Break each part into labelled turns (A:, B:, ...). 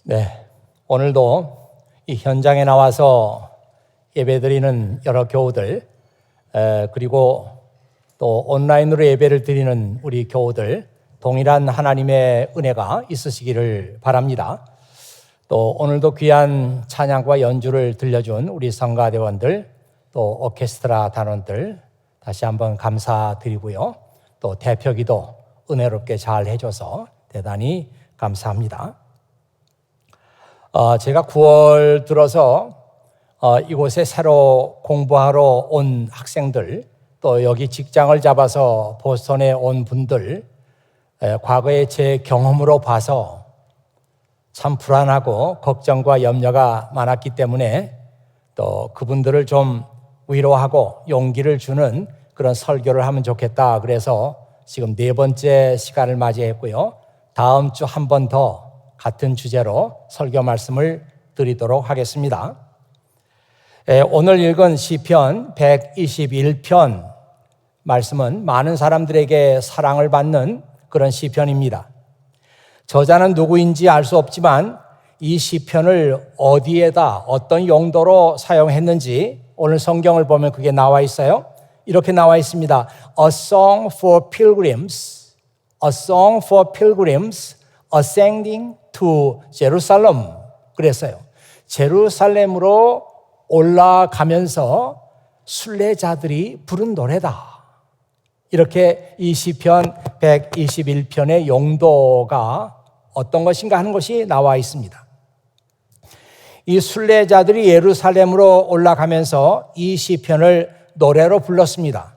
A: 네, 오늘도 이 현장에 나와서 예배드리는 여러 교우들 그리고 또 온라인으로 예배를 드리는 우리 교우들 동일한 하나님의 은혜가 있으시기를 바랍니다. 또 오늘도 귀한 찬양과 연주를 들려준 우리 성가대원들 또 오케스트라 단원들 다시 한번 감사드리고요. 또 대표기도 은혜롭게 잘 해줘서 대단히 감사합니다. 제가 9월 들어서 이곳에 새로 공부하러 온 학생들 또 여기 직장을 잡아서 보스턴에 온 분들 과거에 제 경험으로 봐서 참 불안하고 걱정과 염려가 많았기 때문에 또 그분들을 좀 위로하고 용기를 주는 그런 설교를 하면 좋겠다. 그래서 지금 4번째 시간을 맞이했고요. 다음 주 한 번 더 같은 주제로 설교 말씀을 드리도록 하겠습니다. 오늘 읽은 시편 121편 말씀은 많은 사람들에게 사랑을 받는 그런 시편입니다. 저자는 누구인지 알 수 없지만 이 시편을 어디에다 어떤 용도로 사용했는지 오늘 성경을 보면 그게 나와 있어요. 이렇게 나와 있습니다. A song for pilgrims, a song for pilgrims ascending to Jerusalem. 그랬어요. 제루살렘으로 올라가면서 순례자들이 부른 노래다. 이렇게 이 시편 121편의 용도가 어떤 것인가 하는 것이 나와 있습니다. 이 순례자들이 예루살렘으로 올라가면서 이 시편을 노래로 불렀습니다.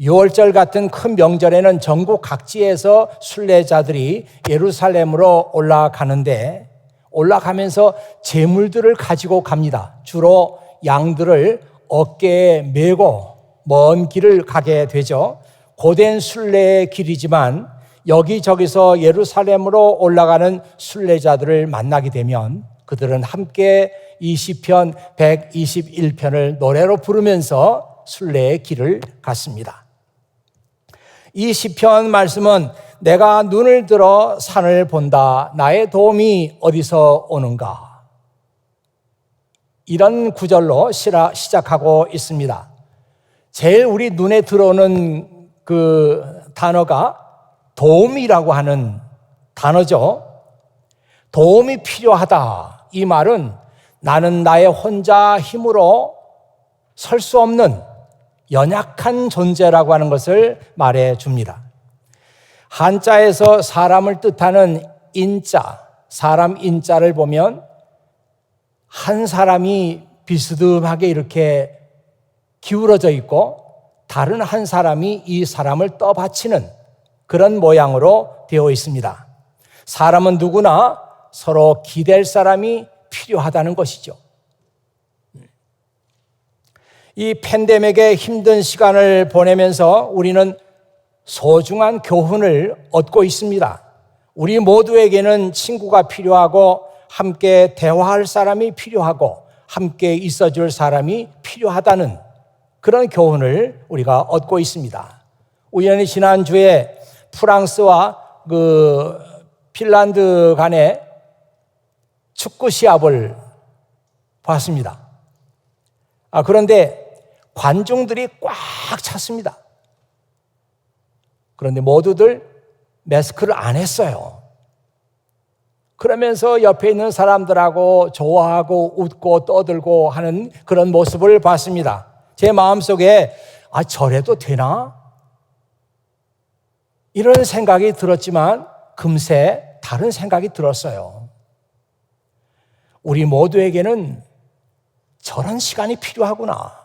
A: 6월절 같은 큰 명절에는 전국 각지에서 순례자들이 예루살렘으로 올라가는데 올라가면서 제물들을 가지고 갑니다. 주로 양들을 어깨에 메고 먼 길을 가게 되죠. 고된 순례의 길이지만 여기저기서 예루살렘으로 올라가는 순례자들을 만나게 되면 그들은 함께 이 시편 121편을 노래로 부르면서 순례의 길을 갔습니다. 이 시편 말씀은 내가 눈을 들어 산을 본다. 나의 도움이 어디서 오는가? 이런 구절로 시작하고 있습니다. 제일 우리 눈에 들어오는 그 단어가 도움이라고 하는 단어죠. 도움이 필요하다. 이 말은 나는 나의 혼자 힘으로 설 수 없는 연약한 존재라고 하는 것을 말해 줍니다. 한자에서 사람을 뜻하는 인자, 사람 인자를 보면 한 사람이 비스듬하게 이렇게 기울어져 있고 다른 한 사람이 이 사람을 떠받치는 그런 모양으로 되어 있습니다. 사람은 누구나 서로 기댈 사람이 필요하다는 것이죠. 이 팬데믹의 힘든 시간을 보내면서 우리는 소중한 교훈을 얻고 있습니다. 우리 모두에게는 친구가 필요하고 함께 대화할 사람이 필요하고 함께 있어줄 사람이 필요하다는 그런 교훈을 우리가 얻고 있습니다. 우연히 지난주에 프랑스와 핀란드 간의 축구 시합을 봤습니다. 그런데 관중들이 꽉 찼습니다. 그런데 모두들 마스크를 안 했어요. 그러면서 옆에 있는 사람들하고 좋아하고 웃고 떠들고 하는 그런 모습을 봤습니다. 제 마음속에 저래도 되나? 이런 생각이 들었지만 금세 다른 생각이 들었어요. 우리 모두에게는 저런 시간이 필요하구나.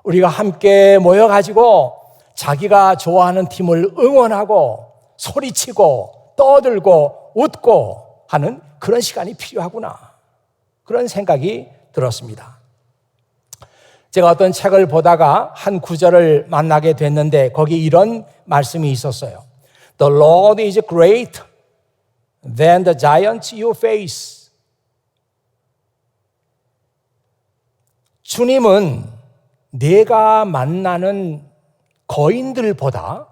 A: 우리가 함께 모여가지고 자기가 좋아하는 팀을 응원하고 소리치고 떠들고 웃고 하는 그런 시간이 필요하구나. 그런 생각이 들었습니다. 제가 어떤 책을 보다가 한 구절을 만나게 됐는데 거기 이런 말씀이 있었어요. The Lord is greater than the giants you face. 주님은 내가 만나는 거인들보다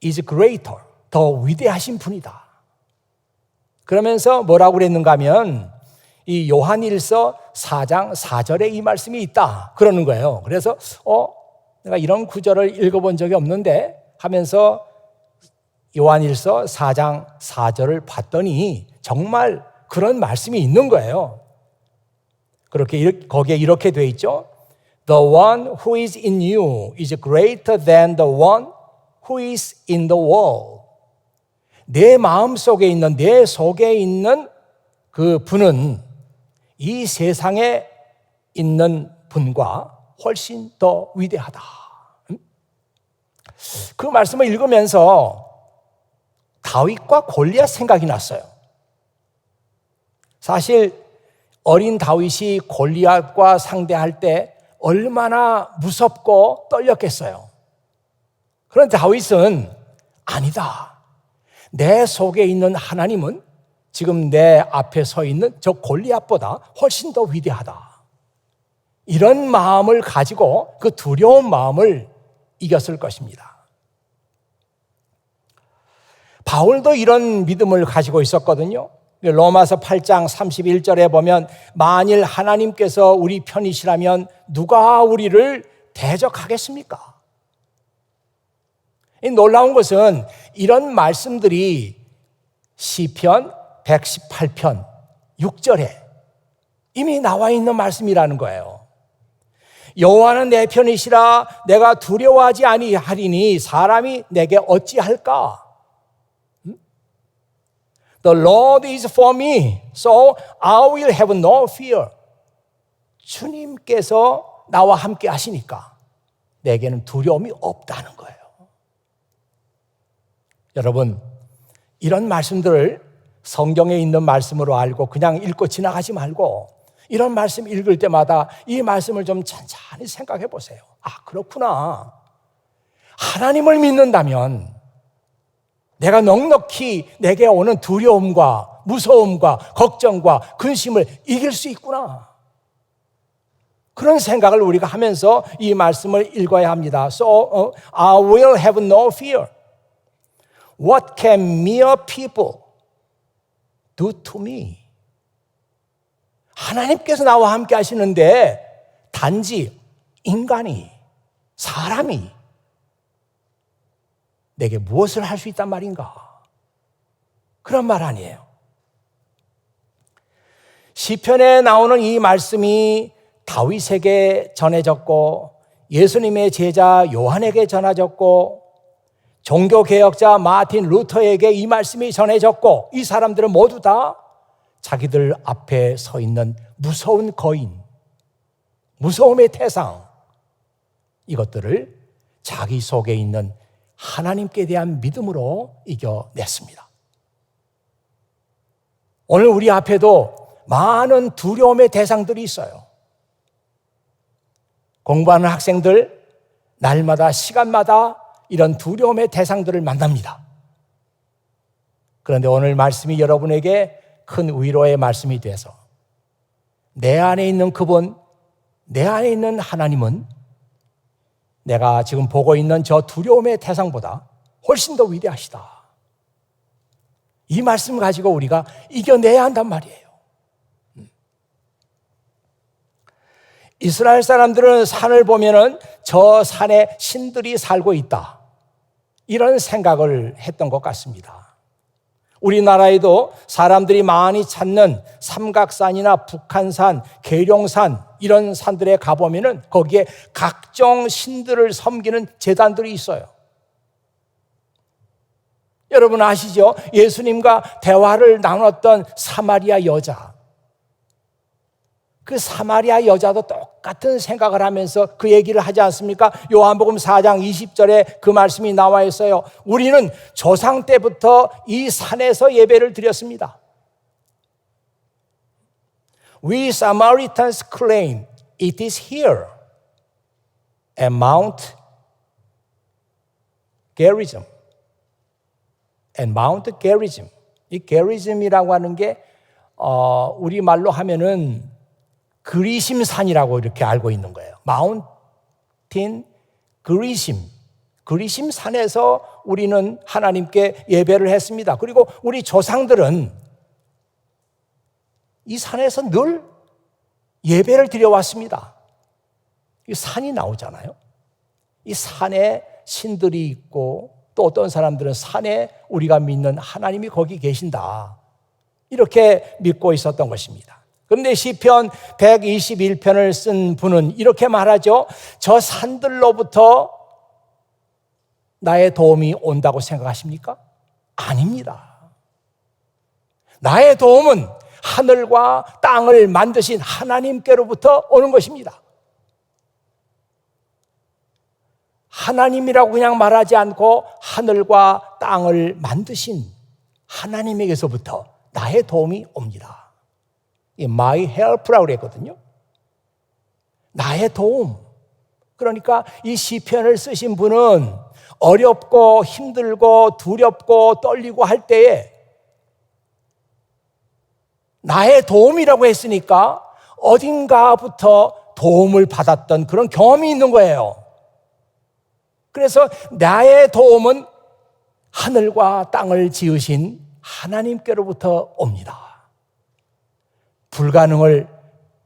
A: is greater, 더 위대하신 분이다. 그러면서 뭐라고 그랬는가 하면 이 요한일서 4장 4절에 이 말씀이 있다 그러는 거예요. 그래서 내가 이런 구절을 읽어본 적이 없는데 하면서 요한일서 4장 4절을 봤더니 정말 그런 말씀이 있는 거예요. 거기에 이렇게 돼 있죠. The one who is in you is greater than the one who is in the world. 내 마음 속에 있는, 내 속에 있는 그 분은 이 세상에 있는 분과 훨씬 더 위대하다. 그 말씀을 읽으면서 다윗과 골리앗 생각이 났어요. 사실 어린 다윗이 골리앗과 상대할 때 얼마나 무섭고 떨렸겠어요. 그런데 다윗은 아니다. 내 속에 있는 하나님은 지금 내 앞에 서 있는 저 골리앗보다 훨씬 더 위대하다. 이런 마음을 가지고 그 두려운 마음을 이겼을 것입니다. 바울도 이런 믿음을 가지고 있었거든요. 로마서 8장 31절에 보면 만일 하나님께서 우리 편이시라면 누가 우리를 대적하겠습니까? 이 놀라운 것은 이런 말씀들이 시편 118편 6절에 이미 나와 있는 말씀이라는 거예요. 여호와는 내 편이시라 내가 두려워하지 아니하리니 사람이 내게 어찌할까? The Lord is for me, so I will have no fear. 주님께서 나와 함께 하시니까 내게는 두려움이 없다는 거예요. 여러분, 이런 말씀들을 성경에 있는 말씀으로 알고 그냥 읽고 지나가지 말고 이런 말씀 읽을 때마다 이 말씀을 좀 천천히 생각해 보세요. 아, 그렇구나. 하나님을 믿는다면 내가 넉넉히 내게 오는 두려움과 무서움과 걱정과 근심을 이길 수 있구나. 그런 생각을 우리가 하면서 이 말씀을 읽어야 합니다. So I will have no fear. What can mere people do to me? 하나님께서 나와 함께 하시는데 단지 인간이, 사람이 내게 무엇을 할 수 있단 말인가? 그런 말 아니에요. 시편에 나오는 이 말씀이 다윗에게 전해졌고 예수님의 제자 요한에게 전해졌고 종교개혁자 마틴 루터에게 이 말씀이 전해졌고 이 사람들은 모두 다 자기들 앞에 서 있는 무서운 거인, 무서움의 태상 이것들을 자기 속에 있는 하나님께 대한 믿음으로 이겨냈습니다. 오늘 우리 앞에도 많은 두려움의 대상들이 있어요. 공부하는 학생들 날마다 시간마다 이런 두려움의 대상들을 만납니다. 그런데 오늘 말씀이 여러분에게 큰 위로의 말씀이 돼서 내 안에 있는 그분, 내 안에 있는 하나님은 내가 지금 보고 있는 저 두려움의 대상보다 훨씬 더 위대하시다. 이 말씀을 가지고 우리가 이겨내야 한단 말이에요. 이스라엘 사람들은 산을 보면은 저 산에 신들이 살고 있다. 이런 생각을 했던 것 같습니다. 우리나라에도 사람들이 많이 찾는 삼각산이나 북한산, 계룡산 이런 산들에 가보면은 거기에 각종 신들을 섬기는 제단들이 있어요. 여러분 아시죠? 예수님과 대화를 나눴던 사마리아 여자. 그 사마리아 여자도 똑같은 생각을 하면서 그 얘기를 하지 않습니까? 요한복음 4장 20절에 그 말씀이 나와 있어요. 우리는 조상 때부터 이 산에서 예배를 드렸습니다. We Samaritans claim it is here at Mount Gerizim. And Mount Gerizim. 이 게리즘이라고 하는 게 우리말로 하면은 그리심산이라고 이렇게 알고 있는 거예요. 마운틴 그리심. 그리심 산에서 우리는 하나님께 예배를 했습니다. 그리고 우리 조상들은 이 산에서 늘 예배를 드려왔습니다. 이 산이 나오잖아요. 이 산에 신들이 있고 또 어떤 사람들은 산에 우리가 믿는 하나님이 거기 계신다. 이렇게 믿고 있었던 것입니다. 그런데 시편 121편을 쓴 분은 이렇게 말하죠. 저 산들로부터 나의 도움이 온다고 생각하십니까? 아닙니다. 나의 도움은 하늘과 땅을 만드신 하나님께로부터 오는 것입니다. 하나님이라고 그냥 말하지 않고 하늘과 땅을 만드신 하나님에게서부터 나의 도움이 옵니다. My help라고 그랬거든요. 나의 도움. 그러니까 이 시편을 쓰신 분은 어렵고 힘들고 두렵고 떨리고 할 때에 나의 도움이라고 했으니까 어딘가부터 도움을 받았던 그런 경험이 있는 거예요. 그래서 나의 도움은 하늘과 땅을 지으신 하나님께로부터 옵니다. 불가능을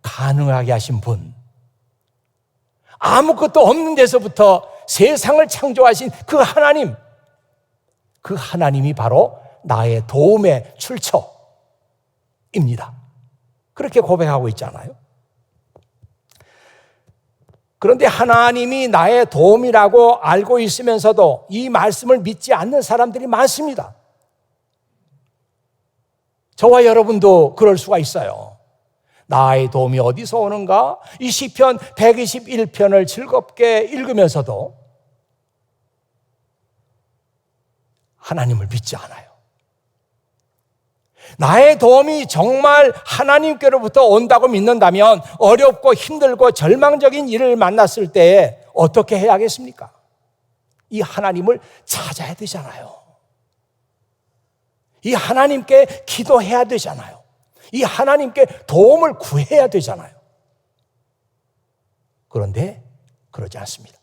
A: 가능하게 하신 분, 아무것도 없는 데서부터 세상을 창조하신 그 하나님, 그 하나님이 바로 나의 도움의 출처입니다. 그렇게 고백하고 있잖아요. 그런데 하나님이 나의 도움이라고 알고 있으면서도 이 말씀을 믿지 않는 사람들이 많습니다. 저와 여러분도 그럴 수가 있어요. 나의 도움이 어디서 오는가? 이 시편 121편을 즐겁게 읽으면서도 하나님을 믿지 않아요. 나의 도움이 정말 하나님께로부터 온다고 믿는다면 어렵고 힘들고 절망적인 일을 만났을 때 어떻게 해야겠습니까? 이 하나님을 찾아야 되잖아요. 이 하나님께 기도해야 되잖아요. 이 하나님께 도움을 구해야 되잖아요. 그런데 그러지 않습니다.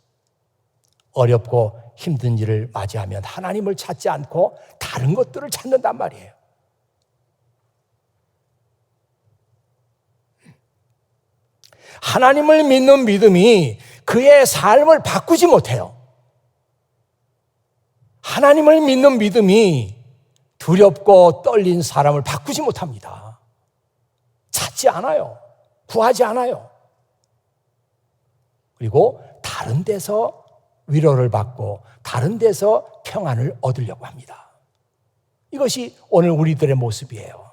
A: 어렵고 힘든 일을 맞이하면 하나님을 찾지 않고 다른 것들을 찾는단 말이에요. 하나님을 믿는 믿음이 그의 삶을 바꾸지 못해요. 하나님을 믿는 믿음이 두렵고 떨린 사람을 바꾸지 못합니다. 찾지 않아요. 구하지 않아요. 그리고 다른 데서 위로를 받고 다른 데서 평안을 얻으려고 합니다. 이것이 오늘 우리들의 모습이에요.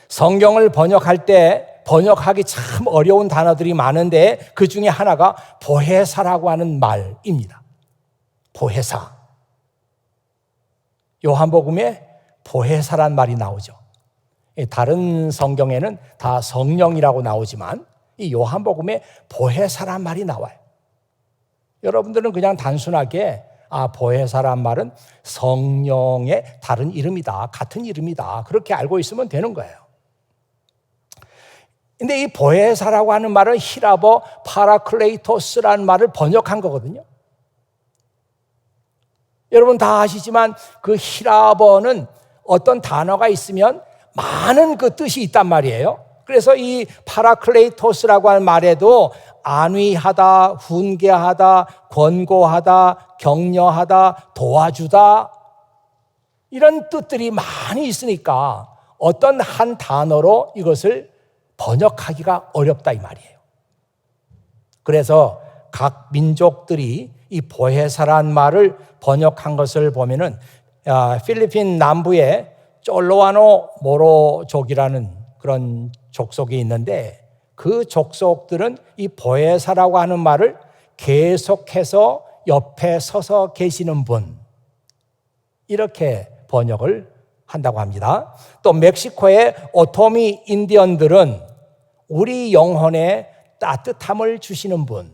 A: 성경을 번역할 때 번역하기 참 어려운 단어들이 많은데 그 중에 하나가 보혜사라고 하는 말입니다. 보혜사. 요한복음에 보혜사란 말이 나오죠. 다른 성경에는 다 성령이라고 나오지만 이 요한복음에 보혜사란 말이 나와요. 여러분들은 그냥 단순하게 보혜사란 말은 성령의 다른 이름이다, 같은 이름이다, 그렇게 알고 있으면 되는 거예요. 근데 이 보혜사라고 하는 말은 히라보 파라클레이토스라는 말을 번역한 거거든요. 여러분 다 아시지만 그 히라보는 어떤 단어가 있으면 많은 그 뜻이 있단 말이에요. 그래서 이 파라클레이토스라고 하는 말에도 안위하다, 훈계하다, 권고하다, 격려하다, 도와주다 이런 뜻들이 많이 있으니까 어떤 한 단어로 이것을 번역하기가 어렵다 이 말이에요. 그래서 각 민족들이 이 보혜사란 말을 번역한 것을 보면은 필리핀 남부에 쫄로아노 모로족이라는 그런 족속이 있는데 그 족속들은 이 보혜사라고 하는 말을 계속해서 옆에 서서 계시는 분 이렇게 번역을 한다고 합니다. 또 멕시코의 오토미 인디언들은 우리 영혼에 따뜻함을 주시는 분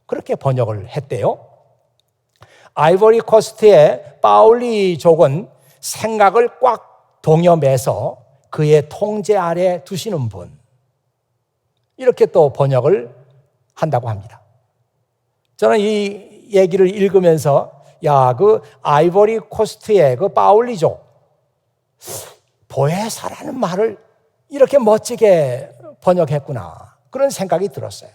A: 그렇게 번역을 했대요. 아이보리 코스트의 파울리족은 생각을 꽉 동여매서 그의 통제 아래 두시는 분 이렇게 또 번역을 한다고 합니다. 저는 이 얘기를 읽으면서 그 아이보리 코스트의 그 파울리족 보혜사라는 말을 이렇게 멋지게 번역했구나, 그런 생각이 들었어요.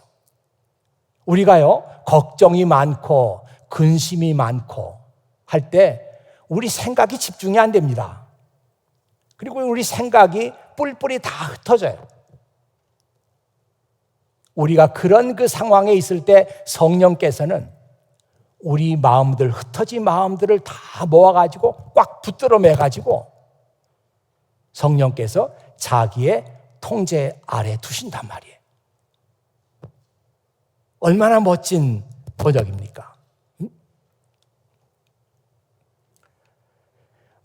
A: 우리가요, 걱정이 많고 근심이 많고 할 때 우리 생각이 집중이 안 됩니다. 그리고 우리 생각이 뿔뿔이 다 흩어져요. 우리가 그런 그 상황에 있을 때 성령께서는 우리 마음들, 흩어진 마음들을 다 모아가지고 꽉 붙들어 매가지고 성령께서 자기의 통제 아래 두신단 말이에요. 얼마나 멋진 번역입니까?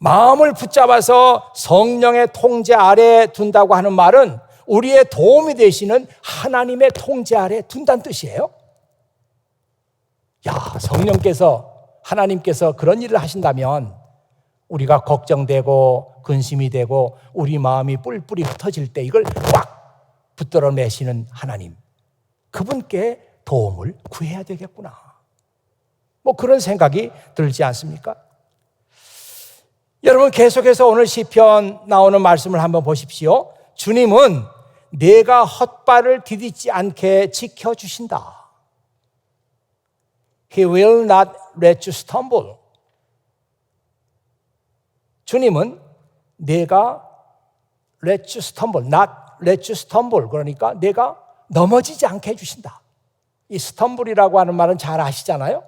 A: 마음을 붙잡아서 성령의 통제 아래 둔다고 하는 말은 우리의 도움이 되시는 하나님의 통제 아래 둔다는 뜻이에요. 야, 성령께서, 하나님께서 그런 일을 하신다면 우리가 걱정되고 근심이 되고 우리 마음이 뿔뿔이 흩어질 때 이걸 꽉 붙들어 매시는 하나님, 그분께 도움을 구해야 되겠구나, 뭐 그런 생각이 들지 않습니까? 여러분, 계속해서 오늘 시편 나오는 말씀을 한번 보십시오. 주님은 내가 헛발을 디디지 않게 지켜주신다. He will not let you stumble. 주님은 내가 let you stumble, not let you stumble, 그러니까 내가 넘어지지 않게 해주신다. 이 스텀블이라고 하는 말은 잘 아시잖아요.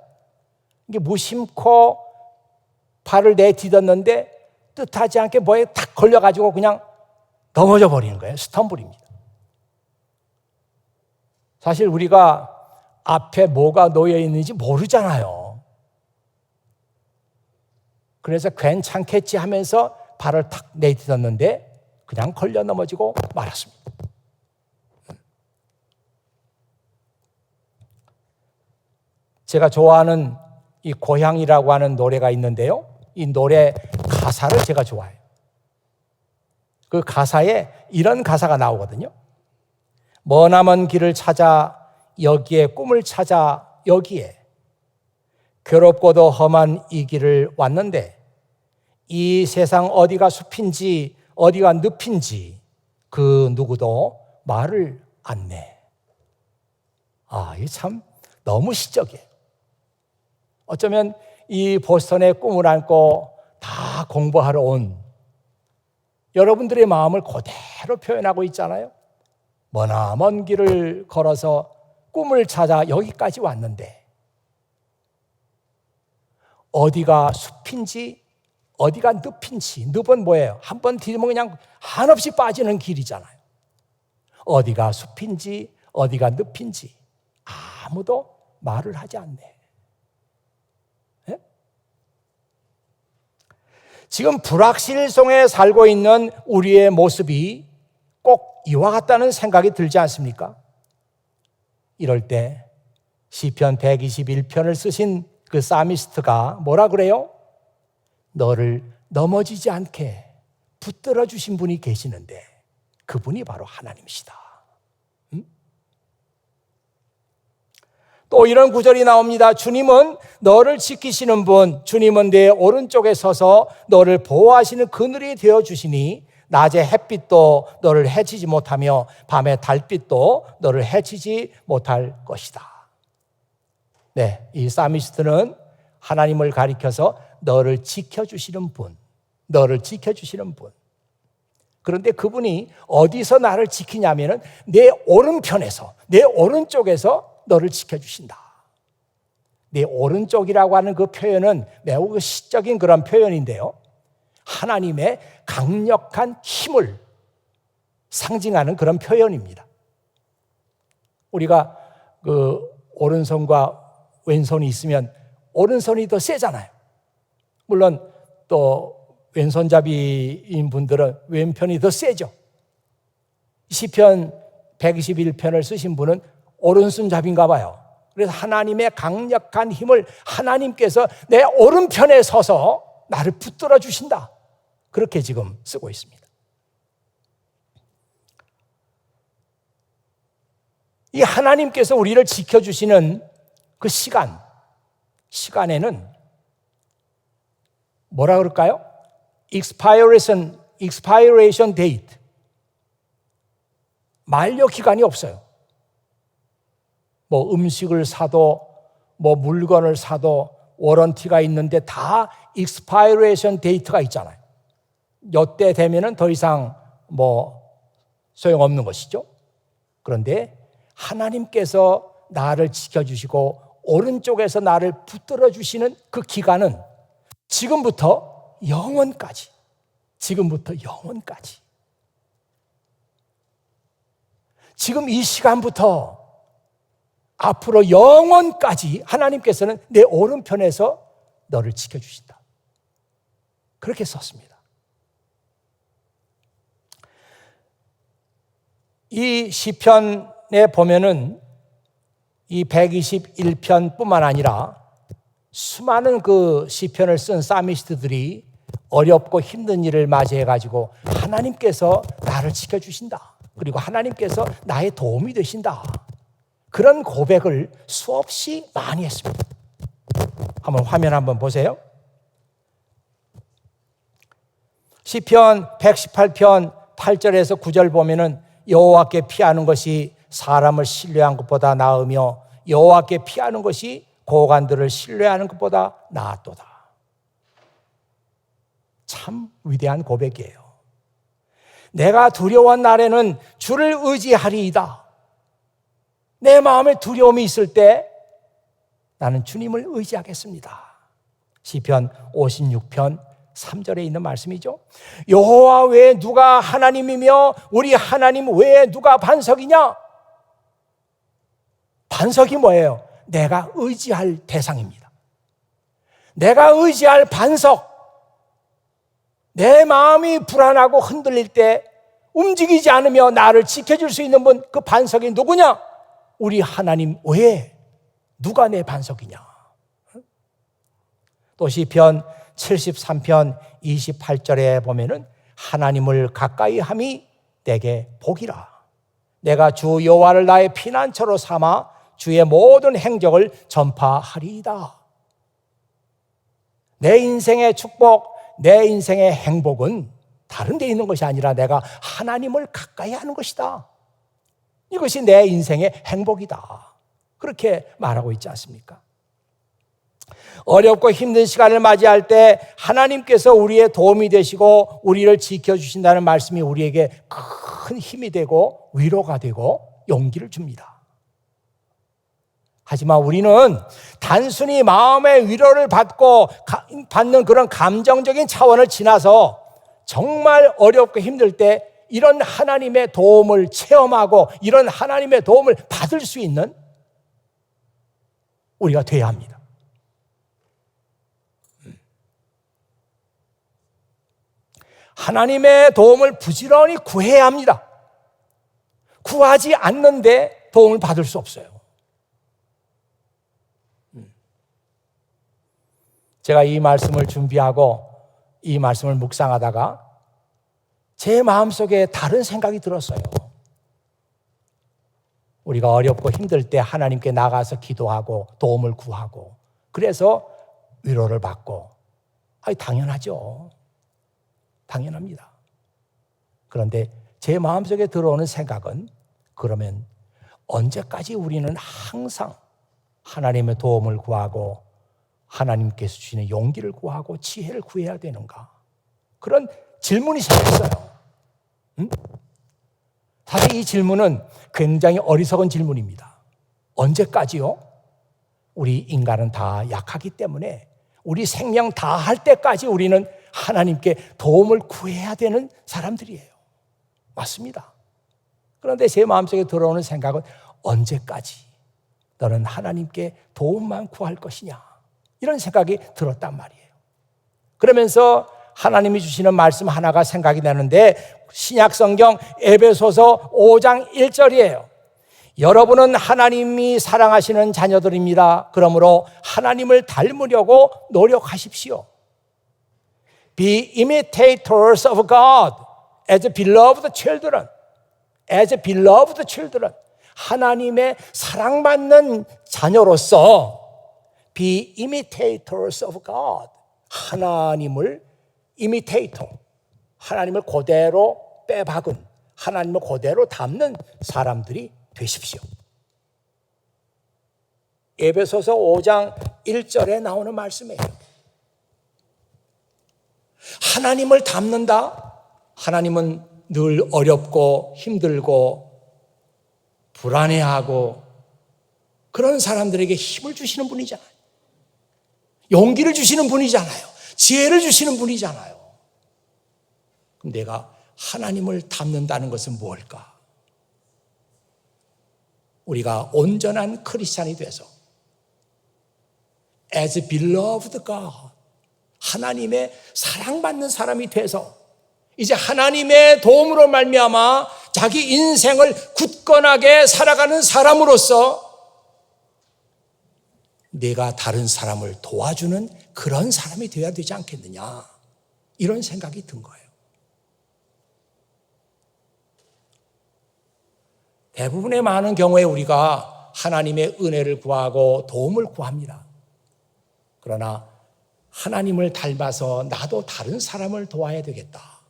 A: 이게 무심코 발을 내딛었는데 뜻하지 않게 뭐에 탁 걸려가지고 그냥 넘어져 버리는 거예요. 스텀블입니다. 사실 우리가 앞에 뭐가 놓여 있는지 모르잖아요. 그래서 괜찮겠지 하면서 발을 탁 내딛었는데 그냥 걸려 넘어지고 말았습니다. 제가 좋아하는 이 고향이라고 하는 노래가 있는데요, 이 노래 가사를 제가 좋아해요. 그 가사에 이런 가사가 나오거든요. 머나먼 길을 찾아 여기에, 꿈을 찾아 여기에, 괴롭고도 험한 이 길을 왔는데 이 세상 어디가 숲인지 어디가 늪인지 그 누구도 말을 안 내. 아, 이게 참 너무 시적이에요. 어쩌면 이 보스턴의 꿈을 안고 다 공부하러 온 여러분들의 마음을 그대로 표현하고 있잖아요. 머나먼 길을 걸어서 꿈을 찾아 여기까지 왔는데 어디가 숲인지 어디가 늪인지, 늪은 뭐예요? 한번 디디면 그냥 한없이 빠지는 길이잖아요. 어디가 숲인지 어디가 늪인지 아무도 말을 하지 않네. 네? 지금 불확실 속에 살고 있는 우리의 모습이 꼭 이와 같다는 생각이 들지 않습니까? 이럴 때 시편 121편을 쓰신 그 사미스트가 뭐라 그래요? 너를 넘어지지 않게 붙들어 주신 분이 계시는데 그분이 바로 하나님이시다. 또 이런 구절이 나옵니다. 주님은 너를 지키시는 분, 주님은 내 오른쪽에 서서 너를 보호하시는 그늘이 되어주시니 낮에 햇빛도 너를 해치지 못하며 밤에 달빛도 너를 해치지 못할 것이다. 네, 이 사미스트는 하나님을 가리켜서 너를 지켜주시는 분, 너를 지켜주시는 분. 그런데 그분이 어디서 나를 지키냐면은 내 오른편에서, 내 오른쪽에서 너를 지켜주신다. 내 오른쪽이라고 하는 그 표현은 매우 시적인 그런 표현인데요, 하나님의 강력한 힘을 상징하는 그런 표현입니다. 우리가 그 오른손과 왼손이 있으면 오른손이 더 세잖아요. 물론 또 왼손잡이인 분들은 왼편이 더 세죠. 시편 121편을 쓰신 분은 오른손잡이인가 봐요. 그래서 하나님의 강력한 힘을 하나님께서 내 오른편에 서서 나를 붙들어 주신다, 그렇게 지금 쓰고 있습니다. 이 하나님께서 우리를 지켜주시는 그 시간에는 뭐라 그럴까요? expiration expiration date, 만료 기간이 없어요. 뭐 음식을 사도 뭐 물건을 사도 워런티가 있는데 다 expiration date가 있잖아요. 이때 되면은 더 이상 뭐 소용없는 것이죠. 그런데 하나님께서 나를 지켜주시고 오른쪽에서 나를 붙들어 주시는 그 기간은 지금부터 영원까지, 지금부터 영원까지, 지금 이 시간부터 앞으로 영원까지 하나님께서는 내 오른편에서 너를 지켜주신다. 그렇게 썼습니다. 이 시편에 보면은 이 121편뿐만 아니라 수많은 그 시편을 쓴 사미스트들이 어렵고 힘든 일을 맞이해가지고 하나님께서 나를 지켜주신다. 그리고 하나님께서 나의 도움이 되신다. 그런 고백을 수없이 많이 했습니다. 한번 화면 한번 보세요. 시편 118편 8절에서 9절 보면은 여호와께 피하는 것이 사람을 신뢰한 것보다 나으며 여호와께 피하는 것이 고관들을 신뢰하는 것보다 나았도다. 참 위대한 고백이에요. 내가 두려운 날에는 주를 의지하리이다. 내 마음에 두려움이 있을 때 나는 주님을 의지하겠습니다. 시편 56편 3절에 있는 말씀이죠. 여호와 외에 누가 하나님이며 우리 하나님 외에 누가 반석이냐? 반석이 뭐예요? 내가 의지할 대상입니다. 내가 의지할 반석. 내 마음이 불안하고 흔들릴 때 움직이지 않으며 나를 지켜줄 수 있는 분, 그 반석이 누구냐? 우리 하나님 외에 누가 내 반석이냐? 또 시편 73편 28절에 보면은 하나님을 가까이 함이 내게 복이라. 내가 주 여호와를 나의 피난처로 삼아 주의 모든 행적을 전파하리이다. 내 인생의 축복, 내 인생의 행복은 다른 데 있는 것이 아니라 내가 하나님을 가까이 하는 것이다. 이것이 내 인생의 행복이다. 그렇게 말하고 있지 않습니까? 어렵고 힘든 시간을 맞이할 때 하나님께서 우리의 도움이 되시고 우리를 지켜주신다는 말씀이 우리에게 큰 힘이 되고 위로가 되고 용기를 줍니다. 하지만 우리는 단순히 마음의 위로를 받는 그런 감정적인 차원을 지나서 정말 어렵고 힘들 때 이런 하나님의 도움을 체험하고 이런 하나님의 도움을 받을 수 있는 우리가 되어야 합니다. 하나님의 도움을 부지런히 구해야 합니다. 구하지 않는데 도움을 받을 수 없어요. 제가 이 말씀을 준비하고 이 말씀을 묵상하다가 제 마음속에 다른 생각이 들었어요. 우리가 어렵고 힘들 때 하나님께 나가서 기도하고 도움을 구하고 그래서 위로를 받고 당연하죠. 당연합니다. 그런데 제 마음속에 들어오는 생각은 그러면 언제까지 우리는 항상 하나님의 도움을 구하고 하나님께서 주시는 용기를 구하고 지혜를 구해야 되는가? 그런 질문이 생겼어요. 사실 이 질문은 굉장히 어리석은 질문입니다. 언제까지요? 우리 인간은 다 약하기 때문에 우리 생명 다 할 때까지 우리는 하나님께 도움을 구해야 되는 사람들이에요. 맞습니다. 그런데 제 마음속에 들어오는 생각은 언제까지 너는 하나님께 도움만 구할 것이냐? 이런 생각이 들었단 말이에요. 그러면서 하나님이 주시는 말씀 하나가 생각이 나는데 신약성경 에베소서 5장 1절이에요. 여러분은 하나님이 사랑하시는 자녀들입니다. 그러므로 하나님을 닮으려고 노력하십시오. Be imitators of God as beloved children. As beloved children. 하나님의 사랑받는 자녀로서 Be imitators of God. 하나님을 imitator. 하나님을 그대로 빼박은, 하나님을 그대로 담는 사람들이 되십시오. 에베소서 5장 1절에 나오는 말씀이에요. 하나님을 닮는다? 하나님은 늘 어렵고 힘들고 불안해하고 그런 사람들에게 힘을 주시는 분이잖아요. 용기를 주시는 분이잖아요. 지혜를 주시는 분이잖아요. 그럼 내가 하나님을 닮는다는 것은 뭘까? 우리가 온전한 크리스찬이 돼서 as beloved God, 하나님의 사랑받는 사람이 돼서 이제 하나님의 도움으로 말미암아 자기 인생을 굳건하게 살아가는 사람으로서 내가 다른 사람을 도와주는 그런 사람이 되어야 되지 않겠느냐, 이런 생각이 든 거예요. 대부분의 많은 경우에 우리가 하나님의 은혜를 구하고 도움을 구합니다. 그러나 하나님을 닮아서 나도 다른 사람을 도와야 되겠다,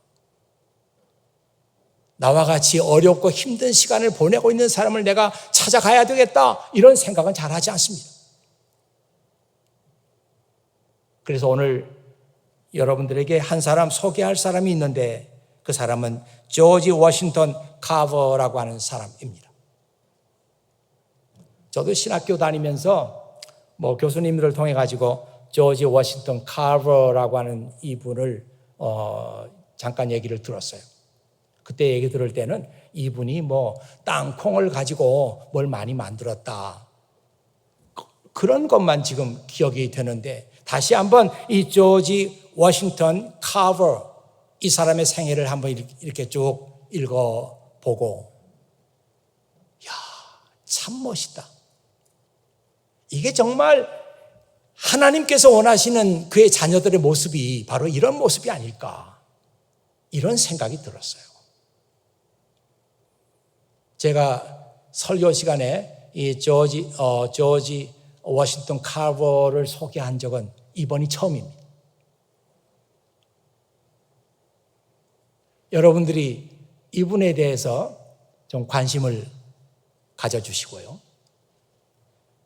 A: 나와 같이 어렵고 힘든 시간을 보내고 있는 사람을 내가 찾아가야 되겠다, 이런 생각은 잘 하지 않습니다. 그래서 오늘 여러분들에게 한 사람 소개할 사람이 있는데 그 사람은 조지 워싱턴 카버라고 하는 사람입니다. 저도 신학교 다니면서 교수님들을 통해 가지고 조지 워싱턴 카버라고 하는 이분을 잠깐 얘기를 들었어요. 그때 얘기 들을 때는 이분이 땅콩을 가지고 뭘 많이 만들었다, 그런 것만 지금 기억이 되는데, 다시 한번 이 조지 워싱턴 카버, 이 사람의 생애를 한번 이렇게 쭉 읽어보고, 야, 참 멋있다. 이게 정말 하나님께서 원하시는 그의 자녀들의 모습이 바로 이런 모습이 아닐까, 이런 생각이 들었어요. 제가 설교 시간에 이 조지 워싱턴 카버를 소개한 적은 이번이 처음입니다. 여러분들이 이분에 대해서 좀 관심을 가져주시고요.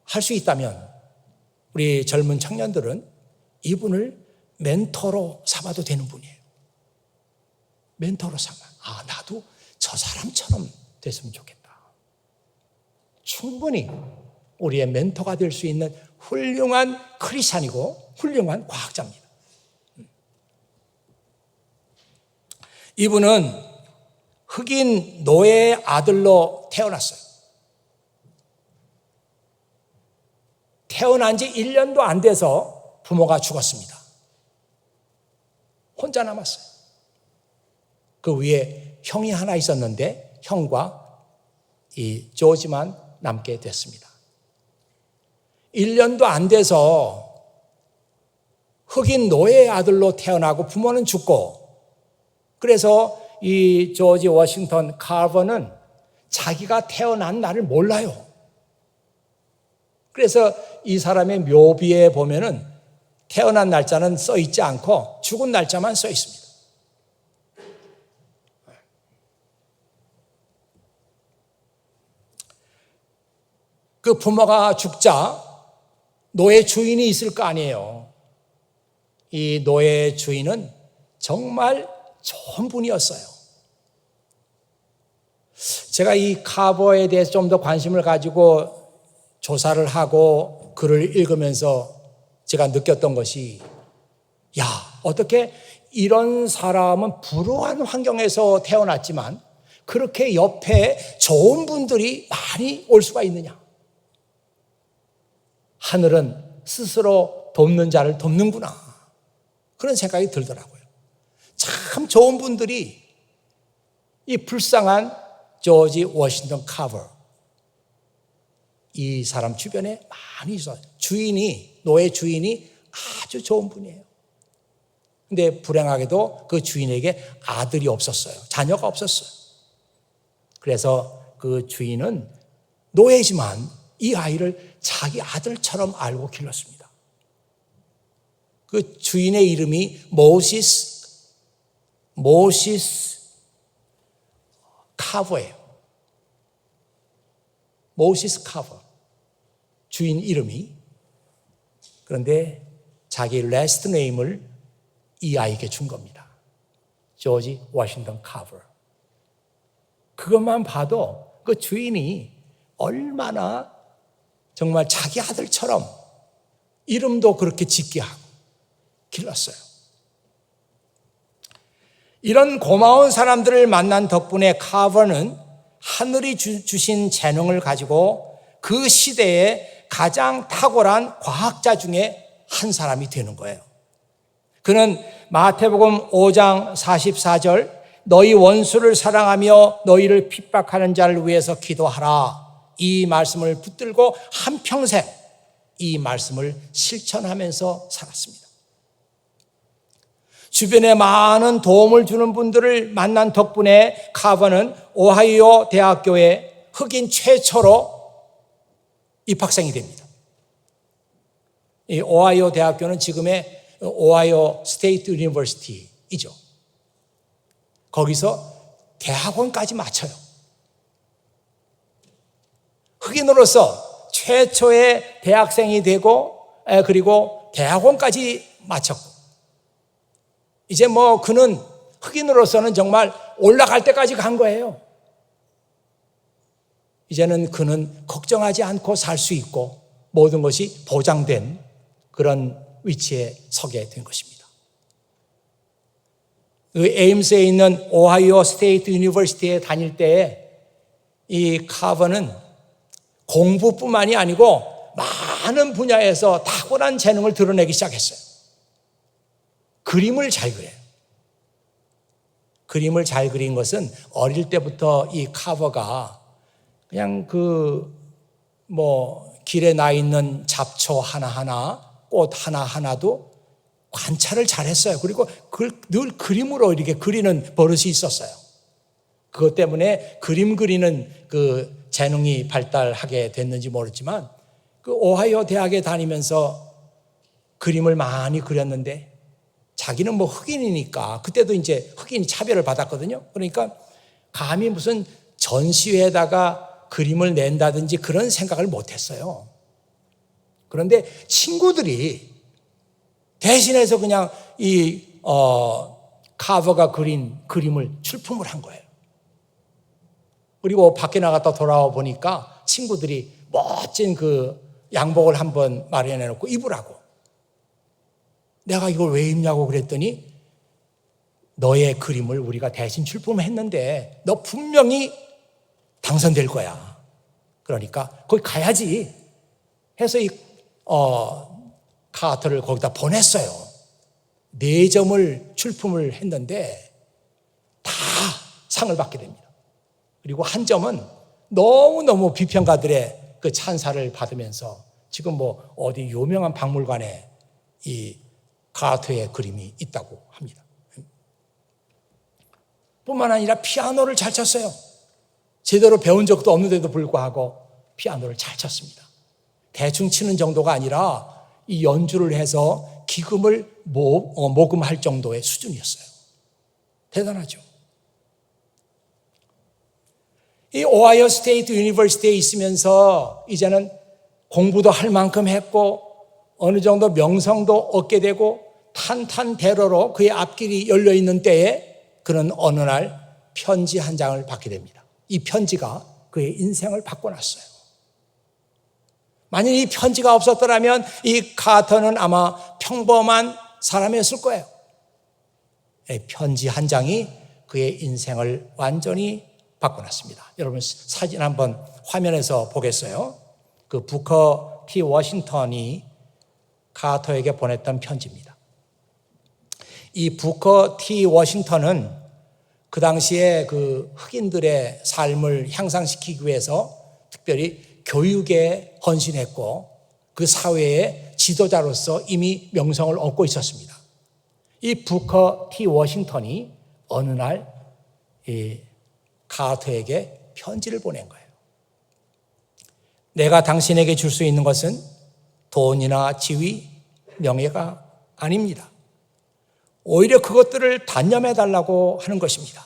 A: 할 수 있다면 우리 젊은 청년들은 이분을 멘토로 삼아도 되는 분이에요. 멘토로 삼아. 나도 저 사람처럼 됐으면 좋겠다. 충분히 우리의 멘토가 될 수 있는 훌륭한 크리스찬이고 훌륭한 과학자입니다. 이분은 흑인 노예의 아들로 태어났어요. 태어난 지 1년도 안 돼서 부모가 죽었습니다. 혼자 남았어요. 그 위에 형이 하나 있었는데 형과 이 조지만 남게 됐습니다. 1년도 안 돼서 흑인 노예의 아들로 태어나고 부모는 죽고, 그래서 이 조지 워싱턴 카버는 자기가 태어난 날을 몰라요. 그래서 이 사람의 묘비에 보면은 태어난 날짜는 써 있지 않고 죽은 날짜만 써 있습니다. 그 부모가 죽자 노예 주인이 있을 거 아니에요. 이 노예 주인은 정말 좋은 분이었어요. 제가 이 카버에 대해서 좀 더 관심을 가지고 조사를 하고 글을 읽으면서 제가 느꼈던 것이, 어떻게 이런 사람은 불우한 환경에서 태어났지만 그렇게 옆에 좋은 분들이 많이 올 수가 있느냐. 하늘은 스스로 돕는 자를 돕는구나, 그런 생각이 들더라고요. 참 좋은 분들이 이 불쌍한 조지 워싱턴 카버, 이 사람 주변에 많이 있어요. 노예 주인이 아주 좋은 분이에요. 근데 불행하게도 그 주인에게 아들이 없었어요. 자녀가 없었어요. 그래서 그 주인은 노예지만 이 아이를 자기 아들처럼 알고 길렀습니다. 그 주인의 이름이 모시스 카버예요. 모시스 카버. 주인 이름이. 그런데 자기 레스트 네임을 이 아이에게 준 겁니다. 조지 워싱턴 카버. 그것만 봐도 그 주인이 얼마나 정말 자기 아들처럼 이름도 그렇게 짓게 하고 길렀어요. 이런 고마운 사람들을 만난 덕분에 카버는 하늘이 주신 재능을 가지고 그 시대에 가장 탁월한 과학자 중에 한 사람이 되는 거예요. 그는 마태복음 5장 44절 너희 원수를 사랑하며 너희를 핍박하는 자를 위해서 기도하라. 이 말씀을 붙들고 한평생 이 말씀을 실천하면서 살았습니다. 주변에 많은 도움을 주는 분들을 만난 덕분에 카버는 오하이오 대학교에 흑인 최초로 입학생이 됩니다. 이 오하이오 대학교는 지금의 오하이오 스테이트 유니버시티이죠. 거기서 대학원까지 마쳐요. 흑인으로서 최초의 대학생이 되고 그리고 대학원까지 마쳤고 이제 그는 흑인으로서는 정말 올라갈 때까지 간 거예요. 이제는 그는 걱정하지 않고 살 수 있고 모든 것이 보장된 그런 위치에 서게 된 것입니다. 그 에임스에 있는 오하이오 스테이트 유니버시티에 다닐 때에 이 카버는 공부뿐만이 아니고 많은 분야에서 탁월한 재능을 드러내기 시작했어요. 그림을 잘 그려요. 그림을 잘 그린 것은 어릴 때부터 이 카버가 그냥 길에 나 있는 잡초 하나하나, 꽃 하나하나도 관찰을 잘 했어요. 그리고 늘 그림으로 이렇게 그리는 버릇이 있었어요. 그것 때문에 그림 그리는 그 재능이 발달하게 됐는지 모르지만 그 오하이오 대학에 다니면서 그림을 많이 그렸는데 자기는 흑인이니까 그때도 이제 흑인이 차별을 받았거든요. 그러니까 감히 무슨 전시회에다가 그림을 낸다든지 그런 생각을 못했어요. 그런데 친구들이 대신해서 그냥 카버가 그린 그림을 출품을 한 거예요. 그리고 밖에 나갔다 돌아와 보니까 친구들이 멋진 그 양복을 한번 마련해 놓고 입으라고. 내가 이걸 왜 입냐고 그랬더니 너의 그림을 우리가 대신 출품했는데 너 분명히 당선될 거야. 그러니까 거기 가야지 해서 카터를 거기다 보냈어요. 4점을 출품을 했는데 다 상을 받게 됩니다. 그리고 한 점은 너무너무 비평가들의 그 찬사를 받으면서 지금 어디 유명한 박물관에 이 카터의 그림이 있다고 합니다. 뿐만 아니라 피아노를 잘 쳤어요. 제대로 배운 적도 없는데도 불구하고 피아노를 잘 쳤습니다. 대충 치는 정도가 아니라 이 연주를 해서 기금을 모금할 정도의 수준이었어요. 대단하죠. 이 오하이오 스테이트 유니버시티에 있으면서 이제는 공부도 할 만큼 했고 어느 정도 명성도 얻게 되고 탄탄대로로 그의 앞길이 열려있는 때에 그는 어느 날 편지 한 장을 받게 됩니다. 이 편지가 그의 인생을 바꿔놨어요. 만약 이 편지가 없었더라면 이 카터는 아마 평범한 사람이었을 거예요. 편지 한 장이 그의 인생을 완전히 바꿔놨습니다. 여러분 사진 한번 화면에서 보겠어요. 그 부커 T 워싱턴이 카터에게 보냈던 편지입니다. 이 부커 T 워싱턴은 그 당시에 그 흑인들의 삶을 향상시키기 위해서 특별히 교육에 헌신했고 그 사회의 지도자로서 이미 명성을 얻고 있었습니다. 이 부커 T 워싱턴이 어느 날 이 카터에게 편지를 보낸 거예요. 내가 당신에게 줄 수 있는 것은 돈이나 지위, 명예가 아닙니다. 오히려 그것들을 단념해달라고 하는 것입니다.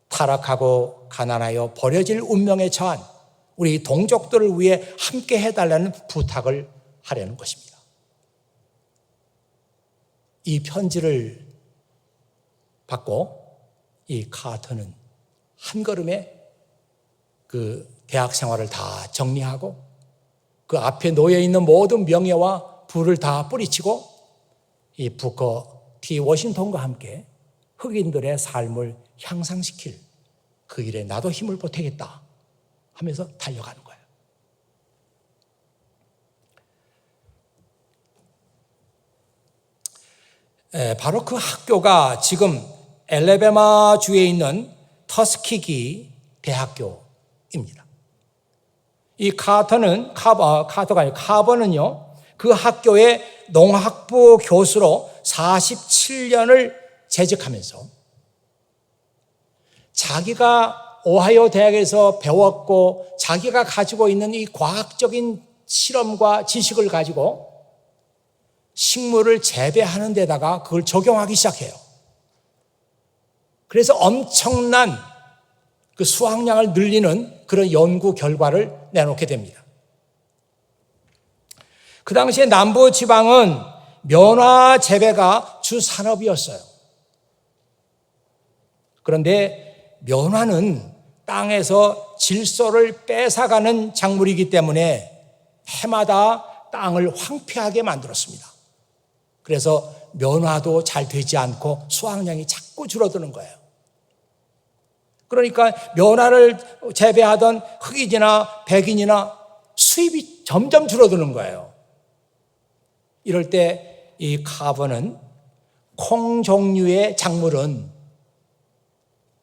A: 타락하고 가난하여 버려질 운명에 처한 우리 동족들을 위해 함께 해달라는 부탁을 하려는 것입니다. 이 편지를 받고 이 카터는 한 걸음에 그 대학 생활을 다 정리하고 그 앞에 놓여 있는 모든 명예와 부를 다 뿌리치고 이 부커 T 워싱턴과 함께 흑인들의 삶을 향상시킬 그 일에 나도 힘을 보태겠다 하면서 달려가는 거예요. 바로 그 학교가 지금 엘레베마 주에 있는 터스키기 대학교입니다. 이 카버는요, 그 학교의 농학부 교수로 47년을 재직하면서 자기가 오하이오 대학에서 배웠고 자기가 가지고 있는 이 과학적인 실험과 지식을 가지고 식물을 재배하는 데다가 그걸 적용하기 시작해요. 그래서 엄청난 그 수확량을 늘리는 그런 연구 결과를 내놓게 됩니다. 그 당시에 남부 지방은 면화 재배가 주 산업이었어요. 그런데 면화는 땅에서 질소를 뺏어가는 작물이기 때문에 해마다 땅을 황폐하게 만들었습니다. 그래서 면화도 잘 되지 않고 수확량이 자꾸 줄어드는 거예요. 그러니까 면화를 재배하던 흑인이나 백인이나 수입이 점점 줄어드는 거예요. 이럴 때 이 카버는 콩 종류의 작물은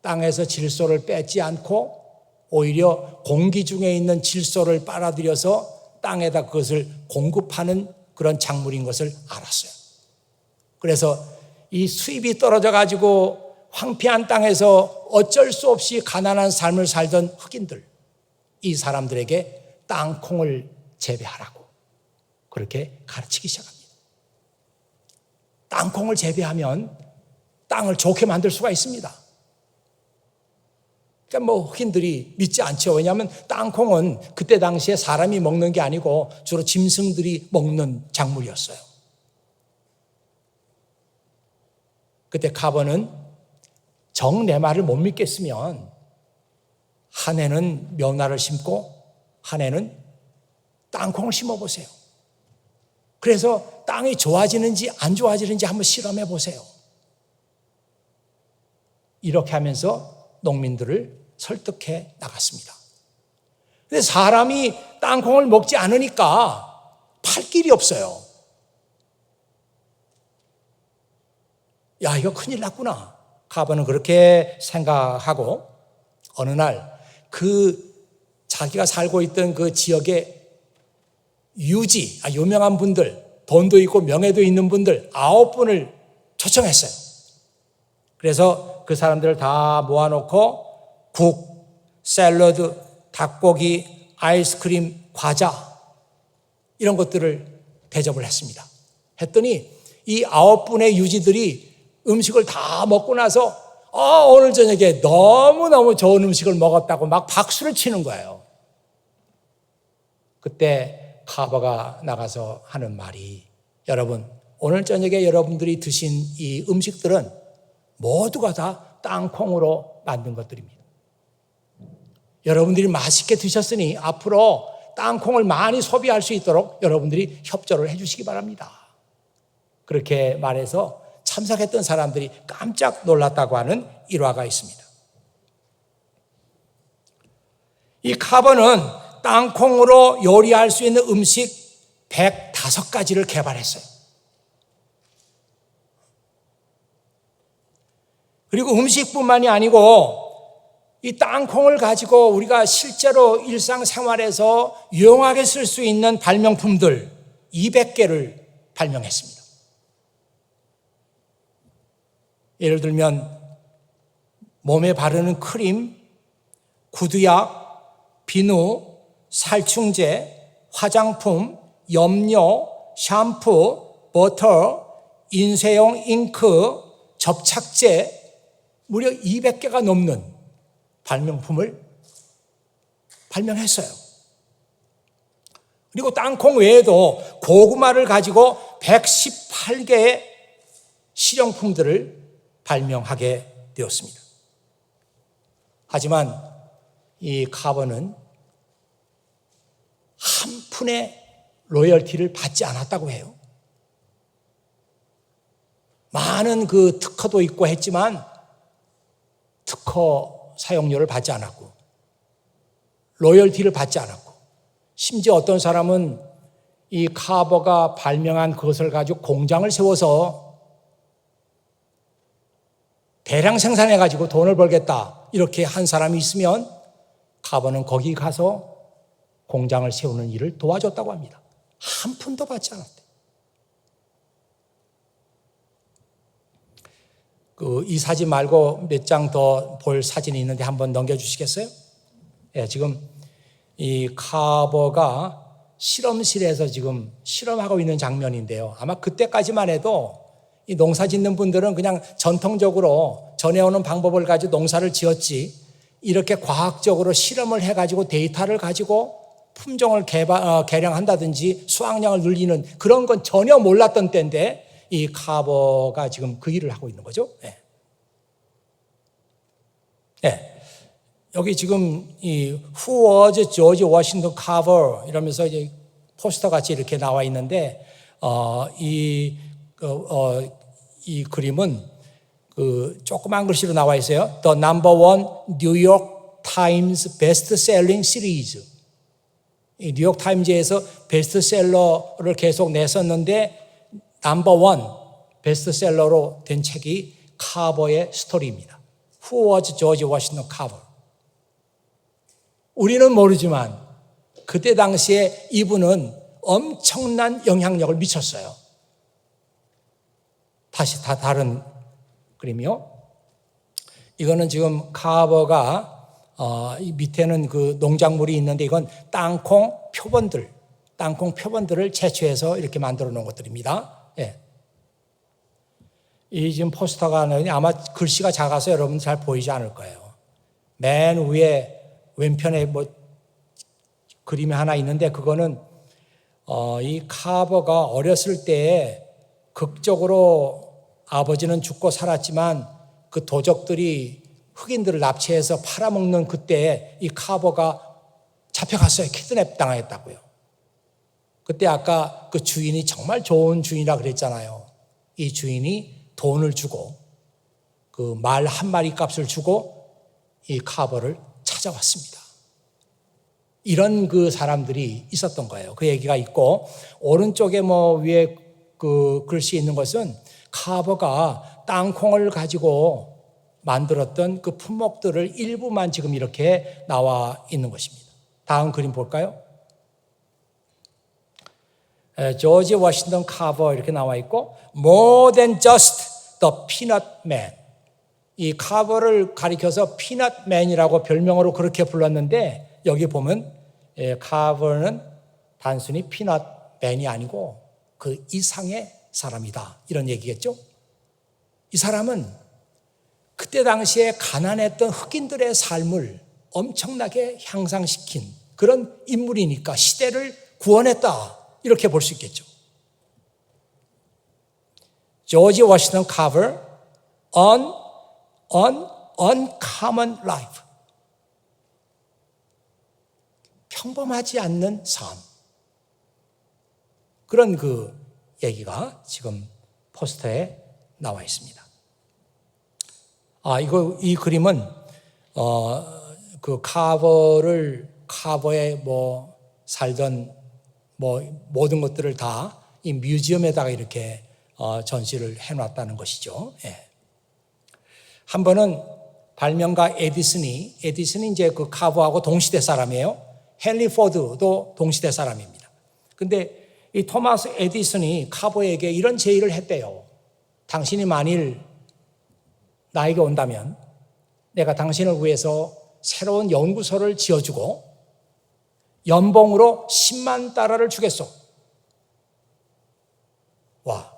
A: 땅에서 질소를 뺏지 않고 오히려 공기 중에 있는 질소를 빨아들여서 땅에다 그것을 공급하는 그런 작물인 것을 알았어요. 그래서 이 수입이 떨어져 가지고 황폐한 땅에서 어쩔 수 없이 가난한 삶을 살던 흑인들, 이 사람들에게 땅콩을 재배하라고 그렇게 가르치기 시작합니다. 땅콩을 재배하면 땅을 좋게 만들 수가 있습니다. 그러니까 흑인들이 믿지 않죠. 왜냐하면 땅콩은 그때 당시에 사람이 먹는 게 아니고 주로 짐승들이 먹는 작물이었어요. 그때 카버는 정 내 말을 못 믿겠으면 한 해는 면화를 심고 한 해는 땅콩을 심어보세요. 그래서 땅이 좋아지는지 안 좋아지는지 한번 실험해 보세요. 이렇게 하면서 농민들을 설득해 나갔습니다. 근데 사람이 땅콩을 먹지 않으니까 팔 길이 없어요. 야, 이거 큰일 났구나. 카버는 그렇게 생각하고 어느 날 자기가 살고 있던 그 지역의 유명한 분들, 돈도 있고 명예도 있는 분들 9분을 초청했어요. 그래서 그 사람들을 다 모아놓고 국, 샐러드, 닭고기, 아이스크림, 과자 이런 것들을 대접을 했습니다. 했더니 이 9분의 유지들이 음식을 다 먹고 나서 오늘 저녁에 너무너무 좋은 음식을 먹었다고 막 박수를 치는 거예요. 그때 카버가 나가서 하는 말이, 여러분, 오늘 저녁에 여러분들이 드신 이 음식들은 모두가 다 땅콩으로 만든 것들입니다. 여러분들이 맛있게 드셨으니 앞으로 땅콩을 많이 소비할 수 있도록 여러분들이 협조를 해 주시기 바랍니다. 그렇게 말해서 참석했던 사람들이 깜짝 놀랐다고 하는 일화가 있습니다. 이 카버는 땅콩으로 요리할 수 있는 음식 105가지를 개발했어요. 그리고 음식뿐만이 아니고 이 땅콩을 가지고 우리가 실제로 일상생활에서 유용하게 쓸 수 있는 발명품들 200개를 발명했습니다. 예를 들면 몸에 바르는 크림, 구두약, 비누, 살충제, 화장품, 염료, 샴푸, 버터, 인쇄용 잉크, 접착제 무려 200개가 넘는 발명품을 발명했어요. 그리고 땅콩 외에도 고구마를 가지고 118개의 실용품들을 발명하게 되었습니다. 하지만 이 카버는 한 푼의 로열티를 받지 않았다고 해요. 많은 그 특허도 있고 했지만 특허 사용료를 받지 않았고 로열티를 받지 않았고 심지어 어떤 사람은 이 카버가 발명한 그것을 가지고 공장을 세워서 대량 생산해가지고 돈을 벌겠다 이렇게 한 사람이 있으면 카버는 거기 가서 공장을 세우는 일을 도와줬다고 합니다. 한 푼도 받지 않았대. 이 사진 말고 몇 장 더 볼 사진이 있는데 한번 넘겨주시겠어요? 예, 지금 이 카버가 실험실에서 지금 실험하고 있는 장면인데요. 아마 그때까지만 해도 이 농사 짓는 분들은 그냥 전통적으로 전해오는 방법을 가지고 농사를 지었지 이렇게 과학적으로 실험을 해가지고 데이터를 가지고 품종을 개량한다든지 수확량을 늘리는 그런 건 전혀 몰랐던 때인데 이 카버가 지금 그 일을 하고 있는 거죠. 네. 네. 여기 지금 이 Who was George Washington Carver 이러면서 이제 포스터 같이 이렇게 나와 있는데 이 그림은 그 조그만 글씨로 나와 있어요. The number one New York Times best-selling series. 이 뉴욕 타임즈에서 베스트셀러를 계속 냈었는데 넘버 원 베스트셀러로 된 책이 카버의 스토리입니다. Who was George Washington Carver? 우리는 모르지만 그때 당시에 이분은 엄청난 영향력을 미쳤어요. 다시 다른 그림이요. 이거는 지금 카버가 이 밑에는 그 농작물이 있는데 이건 땅콩 표본들을 채취해서 이렇게 만들어 놓은 것들입니다. 예. 이 지금 포스터가 아마 글씨가 작아서 여러분 잘 보이지 않을 거예요. 맨 위에 왼편에 뭐 그림이 하나 있는데 그거는 이 카버가 어렸을 때에 극적으로 아버지는 죽고 살았지만 그 도적들이 흑인들을 납치해서 팔아먹는 그때 이 카버가 잡혀갔어요. 키드냅 당했다고요. 그때 아까 그 주인이 정말 좋은 주인이라 그랬잖아요. 이 주인이 돈을 주고 그 말 한 마리 값을 주고 이 카버를 찾아왔습니다. 이런 그 사람들이 있었던 거예요. 그 얘기가 있고 오른쪽에 뭐 위에 그 글씨 있는 것은 카버가 땅콩을 가지고 만들었던 그 품목들을 일부만 지금 이렇게 나와 있는 것입니다. 다음 그림 볼까요? 조지 워싱턴 카버 이렇게 나와 있고 More than just the peanut man. 이 카버를 가리켜서 peanut man이라고 별명으로 그렇게 불렀는데 여기 보면 카버는 단순히 peanut man이 아니고 그 이상의 사람이다. 이런 얘기겠죠? 이 사람은 그때 당시에 가난했던 흑인들의 삶을 엄청나게 향상시킨 그런 인물이니까 시대를 구원했다. 이렇게 볼 수 있겠죠. 조지 워싱턴 카버, uncommon life. 평범하지 않는 삶. 그런 그 얘기가 지금 포스터에 나와 있습니다. 이 그림은, 그 카버에 뭐 살던 뭐 모든 것들을 다 이 뮤지엄에다가 이렇게 전시를 해놨다는 것이죠. 예. 한 번은 발명가 에디슨이 이제 그 카버하고 동시대 사람이에요. 헨리 포드도 동시대 사람입니다. 근데 이 토마스 에디슨이 카버에게 이런 제의를 했대요. 당신이 만일 나에게 온다면 내가 당신을 위해서 새로운 연구소를 지어주고 연봉으로 10만 달러를 주겠소. 와,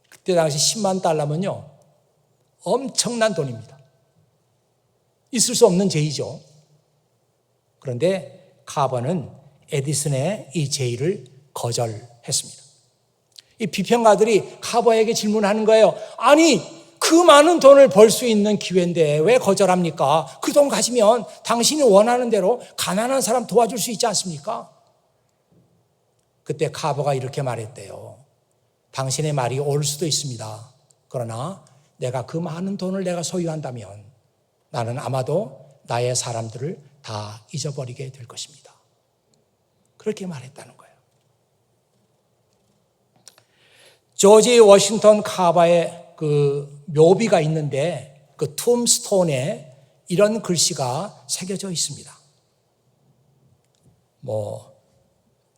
A: 그때 당시 10만 달러면요 엄청난 돈입니다. 있을 수 없는 제의죠. 그런데 카버는 에디슨의 이 제의를 거절했습니다. 이 비평가들이 카버에게 질문하는 거예요. 아니, 그 많은 돈을 벌 수 있는 기회인데 왜 거절합니까? 그 돈 가지면 당신이 원하는 대로 가난한 사람 도와줄 수 있지 않습니까? 그때 카버가 이렇게 말했대요. 당신의 말이 옳을 수도 있습니다. 그러나 내가 그 많은 돈을 내가 소유한다면 나는 아마도 나의 사람들을 다 잊어버리게 될 것입니다. 그렇게 말했다는 거예요. 조지 워싱턴 카버의 그 묘비가 있는데 그 툼스톤에 이런 글씨가 새겨져 있습니다.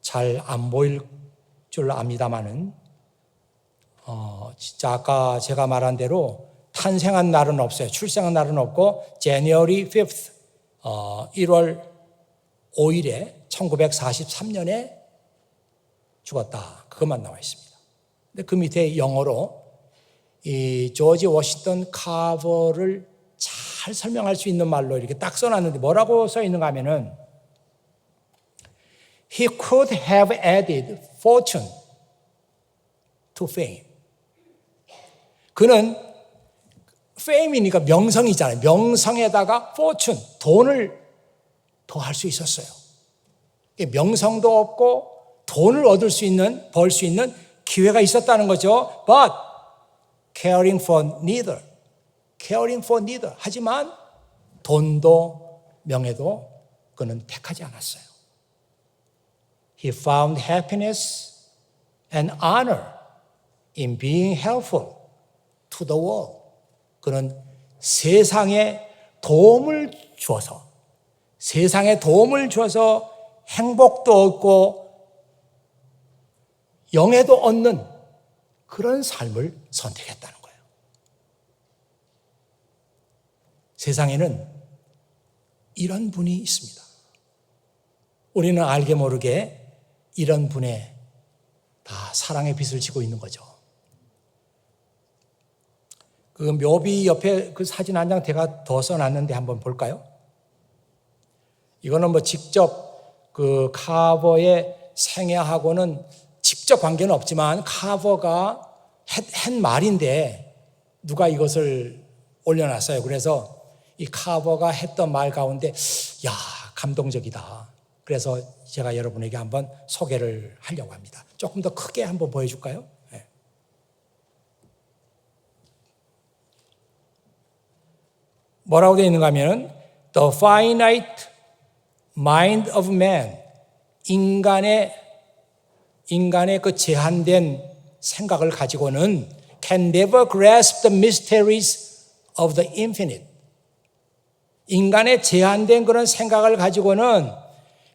A: 잘 안 보일 줄 압니다만은 진짜 아까 제가 말한 대로 탄생한 날은 없어요. 출생한 날은 없고 January 5th 1월 5일에 1943년에 죽었다. 그것만 나와 있습니다. 근데 그 밑에 영어로 이 조지 워싱턴 카버를 잘 설명할 수 있는 말로 이렇게 딱 써놨는데 뭐라고 써 있는가 하면은 He could have added fortune to fame. 그는 fame이니까 명성이잖아요. 명성에다가 fortune, 돈을 더할 수 있었어요. 명성도 없고 돈을 얻을 수 있는, 벌 수 있는 기회가 있었다는 거죠. But caring for neither. 하지만 돈도 명예도 그는 택하지 않았어요. He found happiness and honor in being helpful to the world. 그는 세상에 도움을 주어서 행복도 얻고 영예도 얻는 그런 삶을 선택했다는 거예요. 세상에는 이런 분이 있습니다. 우리는 알게 모르게 이런 분의 다 사랑의 빛을 지고 있는 거죠. 그 묘비 옆에 그 사진 한 장 제가 더 써놨는데 한번 볼까요? 이거는 직접 그 카버의 생애하고는 직접 관계는 없지만 카버가 한 말인데 누가 이것을 올려놨어요. 그래서 이 카버가 했던 말 가운데 감동적이다. 그래서 제가 여러분에게 한번 소개를 하려고 합니다. 조금 더 크게 한번 보여줄까요? 네. 뭐라고 되어 있는가 하면 The finite mind of man, 인간의 그 제한된 생각을 가지고는 can never grasp the mysteries of the infinite. 인간의 제한된 그런 생각을 가지고는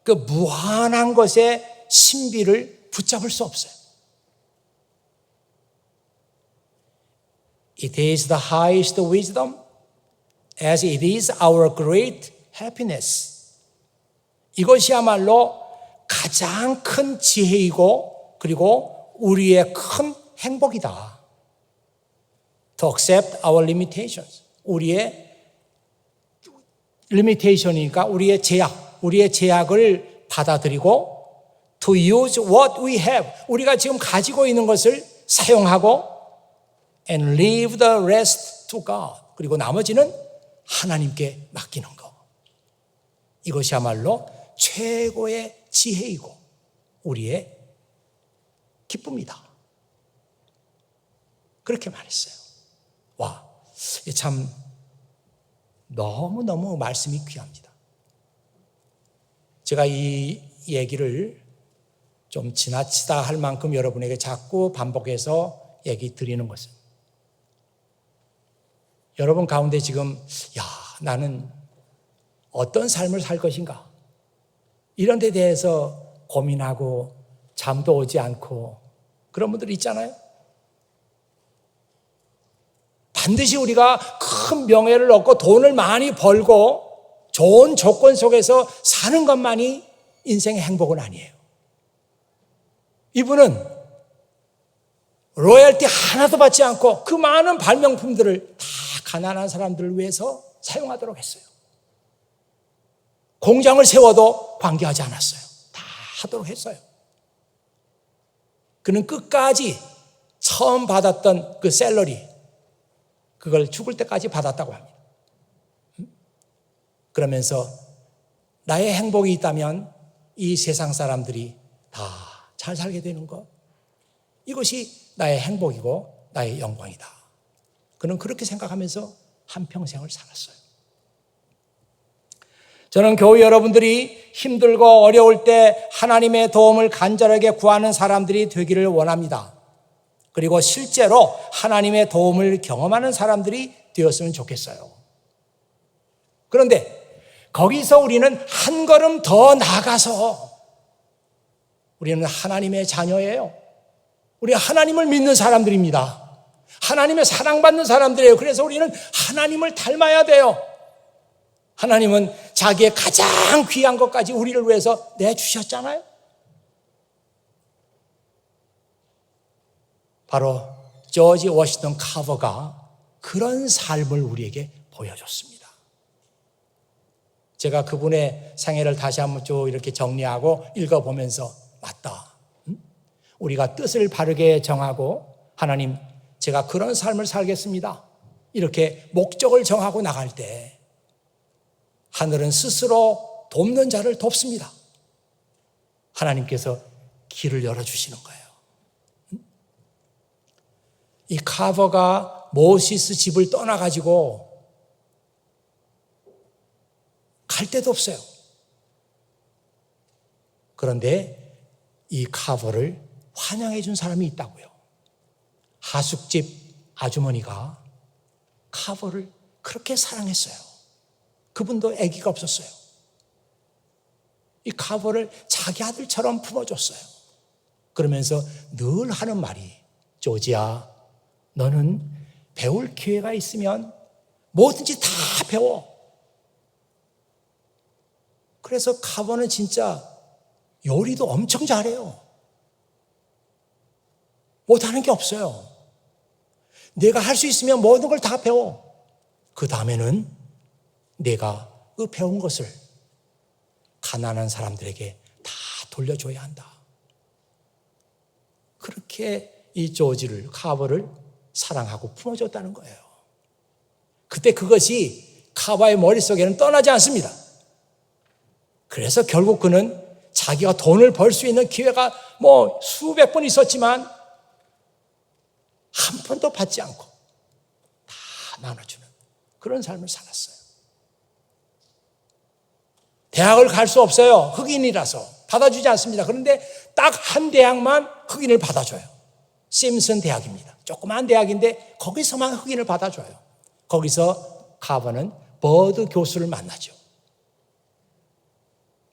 A: 그 무한한 것의 신비를 붙잡을 수 없어요. It is the highest wisdom as it is our great happiness. 이것이야말로 가장 큰 지혜이고 그리고 우리의 큰 행복이다. To accept our limitations. 우리의 limitation이니까 우리의 제약을 받아들이고 to use what we have. 우리가 지금 가지고 있는 것을 사용하고 and leave the rest to God. 그리고 나머지는 하나님께 맡기는 거. 이것이야말로 최고의 지혜이고 우리의 기쁨이다. 그렇게 말했어요. 참 너무너무 말씀이 귀합니다. 제가 이 얘기를 좀 지나치다 할 만큼 여러분에게 자꾸 반복해서 얘기 드리는 것은 여러분 가운데 지금 나는 어떤 삶을 살 것인가 이런 데 대해서 고민하고 잠도 오지 않고 그런 분들 있잖아요. 반드시 우리가 큰 명예를 얻고 돈을 많이 벌고 좋은 조건 속에서 사는 것만이 인생의 행복은 아니에요. 이분은 로열티 하나도 받지 않고 그 많은 발명품들을 다 가난한 사람들을 위해서 사용하도록 했어요. 공장을 세워도 관계하지 않았어요. 다 하도록 했어요. 그는 끝까지 처음 받았던 그 샐러리, 그걸 죽을 때까지 받았다고 합니다. 그러면서 나의 행복이 있다면 이 세상 사람들이 다 잘 살게 되는 것, 이것이 나의 행복이고 나의 영광이다. 그는 그렇게 생각하면서 한평생을 살았어요. 저는 교회 여러분들이 힘들고 어려울 때 하나님의 도움을 간절하게 구하는 사람들이 되기를 원합니다. 그리고 실제로 하나님의 도움을 경험하는 사람들이 되었으면 좋겠어요. 그런데 거기서 우리는 한 걸음 더 나아가서 우리는 하나님의 자녀예요. 우리 하나님을 믿는 사람들입니다. 하나님의 사랑받는 사람들이에요. 그래서 우리는 하나님을 닮아야 돼요. 하나님은 자기의 가장 귀한 것까지 우리를 위해서 내주셨잖아요. 바로 조지 워싱턴 카버가 그런 삶을 우리에게 보여줬습니다. 제가 그분의 생애를 다시 한번 쭉 이렇게 정리하고 읽어보면서 맞다. 우리가 뜻을 바르게 정하고 하나님, 제가 그런 삶을 살겠습니다. 이렇게 목적을 정하고 나갈 때 하늘은 스스로 돕는 자를 돕습니다. 하나님께서 길을 열어주시는 거예요. 이 카버가 모시스 집을 떠나가지고 갈 데도 없어요. 그런데 이 카버를 환영해 준 사람이 있다고요. 하숙집 아주머니가 카버를 그렇게 사랑했어요. 그분도 아기가 없었어요. 이 카버를 자기 아들처럼 품어줬어요. 그러면서 늘 하는 말이, 조지야, 너는 배울 기회가 있으면 뭐든지 다 배워. 그래서 카버는 진짜 요리도 엄청 잘해요. 못하는 게 없어요. 내가 할 수 있으면 모든 걸 다 배워. 그 다음에는 내가 그 배운 것을 가난한 사람들에게 다 돌려줘야 한다. 그렇게 이 조지를, 카버를 사랑하고 품어줬다는 거예요. 그때 그것이 카버의 머릿속에는 떠나지 않습니다. 그래서 결국 그는 자기가 돈을 벌 수 있는 기회가 수백 번 있었지만 한 번도 받지 않고 다 나눠주는 그런 삶을 살았어요. 대학을 갈 수 없어요. 흑인이라서 받아주지 않습니다. 그런데 딱 한 대학만 흑인을 받아줘요. 심슨 대학입니다. 조그만 대학인데 거기서만 흑인을 받아줘요. 거기서 카버는 버드 교수를 만나죠.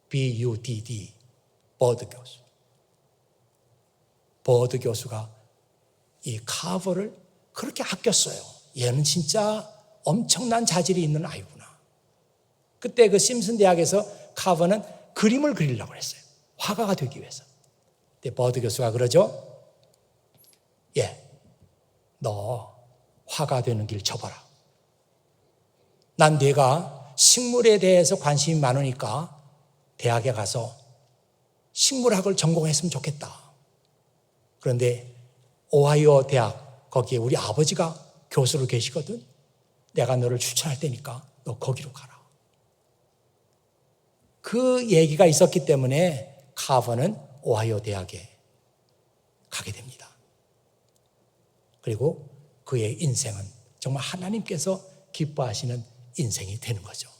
A: BUDD, 버드 교수. 버드 교수가 이 카버를 그렇게 아꼈어요. 얘는 진짜 엄청난 자질이 있는 아이구나. 그때 그 심슨 대학에서 카버는 그림을 그리려고 했어요. 화가가 되기 위해서. 근데 버드 교수가 그러죠. 너 화가 되는 길 접어라. 난 네가 식물에 대해서 관심이 많으니까 대학에 가서 식물학을 전공했으면 좋겠다. 그런데 오하이오 대학, 거기에 우리 아버지가 교수로 계시거든. 내가 너를 추천할 테니까 너 거기로 가라. 그 얘기가 있었기 때문에 카버는 오하이오 대학에 가게 됩니다. 그리고 그의 인생은 정말 하나님께서 기뻐하시는 인생이 되는 거죠.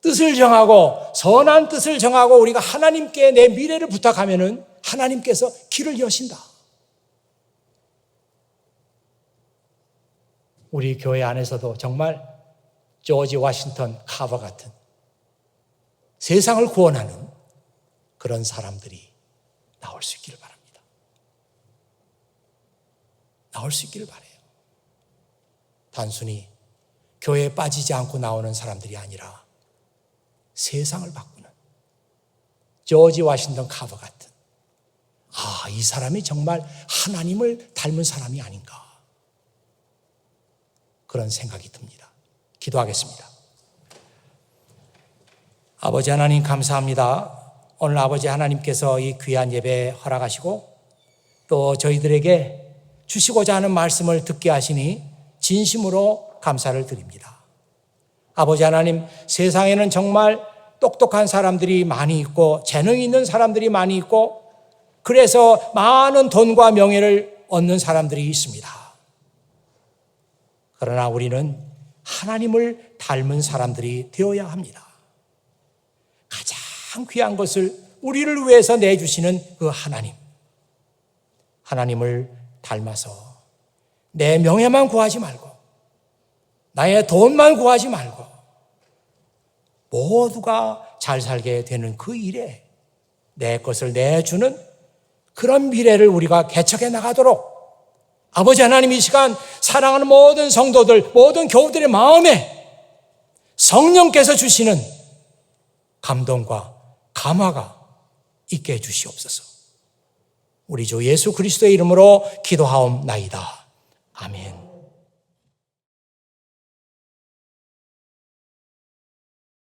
A: 뜻을 정하고, 선한 뜻을 정하고 우리가 하나님께 내 미래를 부탁하면은 하나님께서 길을 여신다. 우리 교회 안에서도 정말 조지 워싱턴 카버 같은 세상을 구원하는 그런 사람들이 나올 수 있기를 바랍니다. 나올 수 있기를 바라요. 단순히 교회에 빠지지 않고 나오는 사람들이 아니라 세상을 바꾸는 조지 워싱턴 카버 같은, 이 사람이 정말 하나님을 닮은 사람이 아닌가. 그런 생각이 듭니다. 기도하겠습니다. 아버지 하나님 감사합니다. 오늘 아버지 하나님께서 이 귀한 예배 허락하시고 또 저희들에게 주시고자 하는 말씀을 듣게 하시니 진심으로 감사를 드립니다. 아버지 하나님, 세상에는 정말 똑똑한 사람들이 많이 있고 재능 있는 사람들이 많이 있고 그래서 많은 돈과 명예를 얻는 사람들이 있습니다. 그러나 우리는 하나님을 닮은 사람들이 되어야 합니다. 가장 귀한 것을 우리를 위해서 내주시는 그 하나님을 닮아서 내 명예만 구하지 말고 나의 돈만 구하지 말고 모두가 잘 살게 되는 그 일에 내 것을 내주는 그런 미래를 우리가 개척해 나가도록 아버지 하나님, 이 시간 사랑하는 모든 성도들, 모든 교우들의 마음에 성령께서 주시는 감동과 감화가 있게 해 주시옵소서. 우리 주 예수 그리스도의 이름으로 기도하옵나이다.